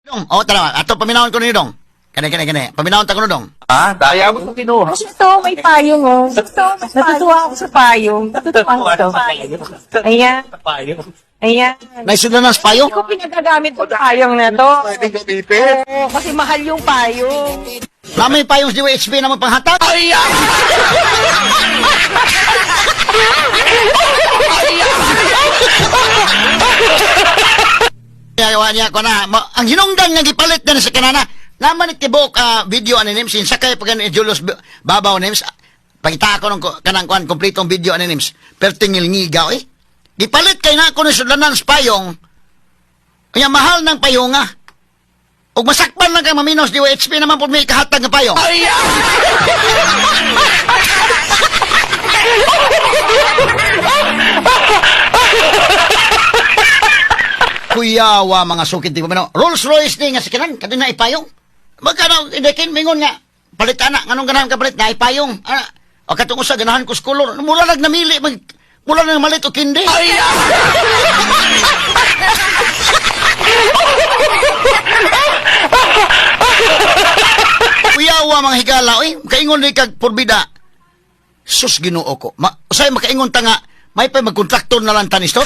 Dong, tara, ato paminawon ko ni Dong. Kani. Paminawon ta ko no Dong. Ha? Daya mo itong kinuha. Ito, may payong, oh. Natutuwa ako sa payong. Natutuwa ako sa payong. Ayan. Ayan. Naisudlan ng payo. Hindi ko pinagagamit yung payong na to. Pwede gamitin. Oo, kasi mahal yung payong. Na may payong si HP naman panghatag. Yawa niya ko na. Ang hinungdan nga gipalit na sa kanana. Naman itibok video ani Nims. Sakay pag ni Julius Babaw Nims. Pagita ko ng kanang kuan kompletong video ani Nims. Pertingil ngigaw eh. Gipalit kay na ako ni sudlanan sa payong. Kaya mahal ng payong nga. Ug masakpan lang kay maminos di HP naman po may kahatag ng payong. Kuyawa mga sukit di ba no? Rolls Royce ni nga sikinan kadto na ipayong. Magkano idekin mingon nga palit ana nganong ganahan ka palit na ipayong. O katong usa ganahan ko skulor. Mura lang namili mula nang malit o kindi. Kuyawa mga higala, oy, kaingon ni kag porbida. Sus Ginoo ko. Usay makaingon ta nga may pa magkontraktor na lang tanis to.